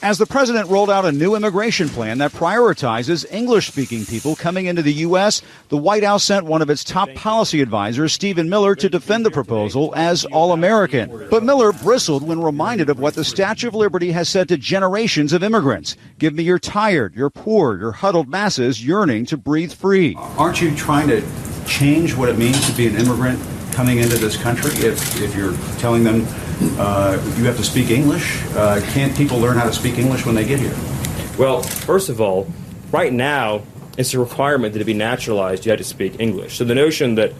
As the president rolled out a new immigration plan that prioritizes English-speaking people coming into the U.S., the White House sent one of its top policy advisors, Stephen Miller, to defend the proposal as all-American. But Miller bristled when reminded of what the Statue of Liberty has said to generations of immigrants. Give me your tired, your poor, your huddled masses yearning to breathe free. Aren't you trying to change what it means to be an immigrant coming into this country? If you're telling them you have to speak English, can't people learn how to speak English when they get here? Well, first of all, right now it's a requirement that to be naturalized you had to speak English. So the notion that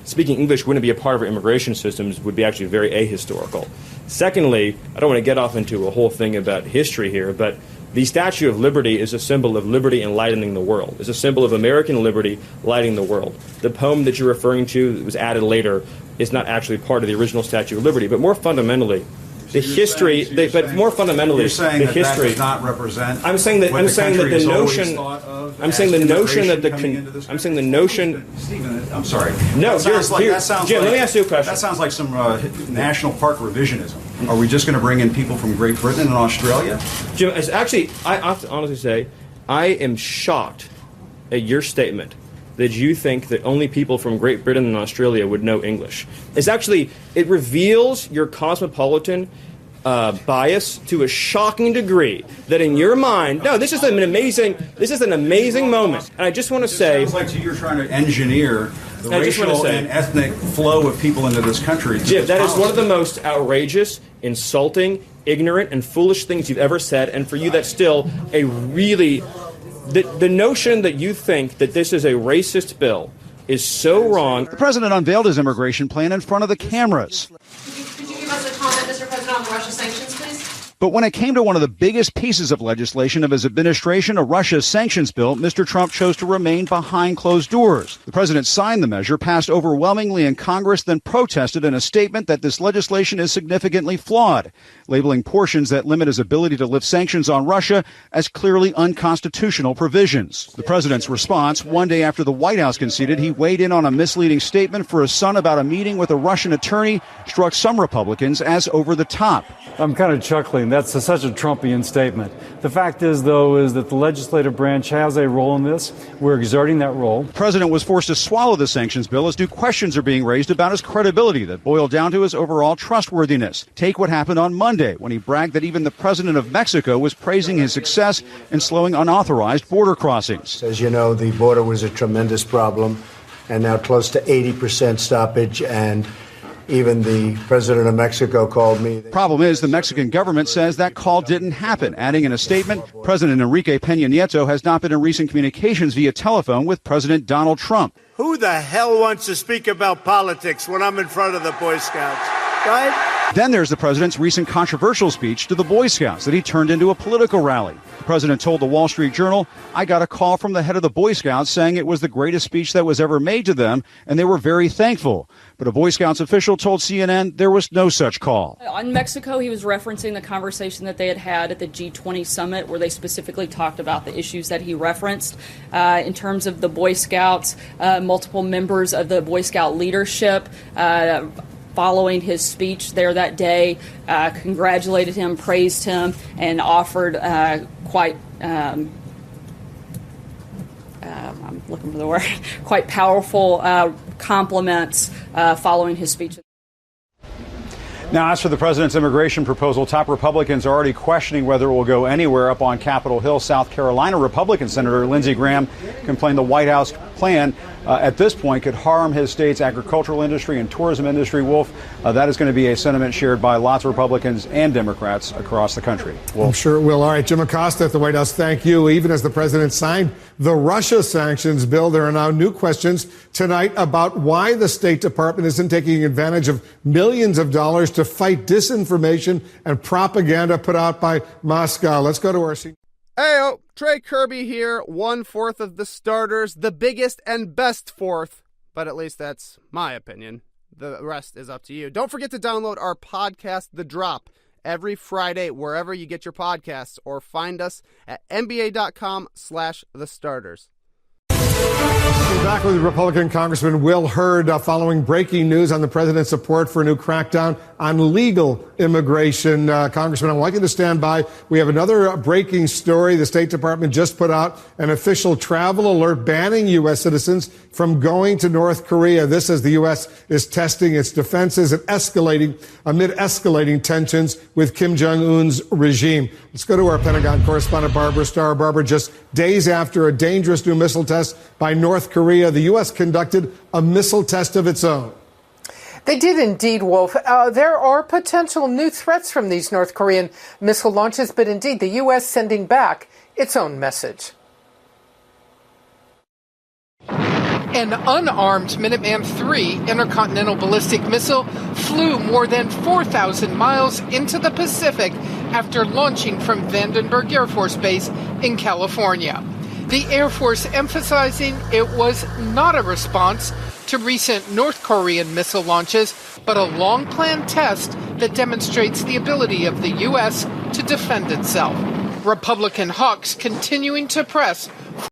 speaking English wouldn't be a part of our immigration systems would be actually very ahistorical. Secondly, I don't want to get off into a whole thing about history here, but the Statue of Liberty is a symbol of liberty enlightening the world. It's a symbol of American liberty lighting the world. The poem that you're referring to that was added later is not actually part of the original Statue of Liberty, but more fundamentally, the history. But more fundamentally, you're saying the that history does not represent. I'm saying that. I'm saying that the notion. I'm saying the notion that I'm saying the notion. Stephen, I'm sorry. No, Jim. Let me ask you a question. That sounds like some national park revisionism. Are we just going to bring in people from Great Britain and Australia? Jim, actually, I have to honestly say, I am shocked at your statement that you think that only people from Great Britain and Australia would know English. It reveals your cosmopolitan bias to a shocking degree that in your mind, no, this is an amazing moment. And I just want to say... It sounds like you're trying to engineer the racial and ethnic flow of people into this country. Jim, that is one of the most outrageous, insulting, ignorant, and foolish things you've ever said, and for you that's still a really... The notion that you think that this is a racist bill is so wrong. The president unveiled his immigration plan in front of the cameras. Could you give us a comment, Mr. President, on the Russia sanctions, please? But when it came to one of the biggest pieces of legislation of his administration, a Russia sanctions bill, Mr. Trump chose to remain behind closed doors. The president signed the measure, passed overwhelmingly in Congress, then protested in a statement that this legislation is significantly flawed, labeling portions that limit his ability to lift sanctions on Russia as clearly unconstitutional provisions. The president's response, one day after the White House conceded he weighed in on a misleading statement for his son about a meeting with a Russian attorney, struck some Republicans as over the top. I'm kind of chuckling. That's such a Trumpian statement. The fact is, though, is that the legislative branch has a role in this. We're exerting that role. The president was forced to swallow the sanctions bill as new questions are being raised about his credibility that boil down to his overall trustworthiness. Take what happened on Monday when he bragged that even the president of Mexico was praising his success in slowing unauthorized border crossings. As you know, the border was a tremendous problem, and now close to 80% stoppage, and even the president of Mexico called me. Problem is, the Mexican government says that call didn't happen, adding in a statement, President Enrique Peña Nieto has not been in recent communications via telephone with President Donald Trump. Who the hell wants to speak about politics when I'm in front of the Boy Scouts, right? Then there's the president's recent controversial speech to the Boy Scouts that he turned into a political rally. The president told the Wall Street Journal, I got a call from the head of the Boy Scouts saying it was the greatest speech that was ever made to them, and they were very thankful. But a Boy Scouts official told CNN there was no such call. On Mexico, he was referencing the conversation that they had at the G20 summit where they specifically talked about the issues that he referenced. In terms of the Boy Scouts, multiple members of the Boy Scout leadership following his speech there that day, congratulated him, praised him, and offered I'm looking for the word, quite powerful compliments following his speech. Now, as for the president's immigration proposal, top Republicans are already questioning whether it will go anywhere. Up on Capitol Hill, South Carolina, Republican Senator Lindsey Graham complained the White House plan at this point could harm his state's agricultural industry and tourism industry. Wolf, that is going to be a sentiment shared by lots of Republicans and Democrats across the country. Wolf. I'm sure it will. All right, Jim Acosta at the White House, thank you. Even as the president signed the Russia sanctions bill, there are now new questions tonight about why the State Department isn't taking advantage of millions of dollars to fight disinformation and propaganda put out by Moscow. Let's go to our senior. Heyo, Trey Kirby here, 1/4 of the starters, the biggest and best fourth, but at least that's my opinion. The rest is up to you. Don't forget to download our podcast, The Drop, every Friday wherever you get your podcasts, or find us at nba.com/thestarters. Back with Republican Congressman Will Hurd following breaking news on the president's support for a new crackdown on legal immigration. Congressman, I want you to stand by. We have another breaking story. The State Department just put out an official travel alert banning U.S. citizens from going to North Korea. This as the U.S. is testing its defenses and amid escalating tensions with Kim Jong-un's regime. Let's go to our Pentagon correspondent, Barbara Starr. Barbara, just days after a dangerous new missile test by North Korea, the U.S. conducted a missile test of its own. They did indeed, Wolf. There are potential new threats from these North Korean missile launches, but indeed the U.S. sending back its own message. An unarmed Minuteman III intercontinental ballistic missile flew more than 4,000 miles into the Pacific after launching from Vandenberg Air Force Base in California. The Air Force emphasizing it was not a response to recent North Korean missile launches, but a long-planned test that demonstrates the ability of the U.S. to defend itself. Republican hawks continuing to press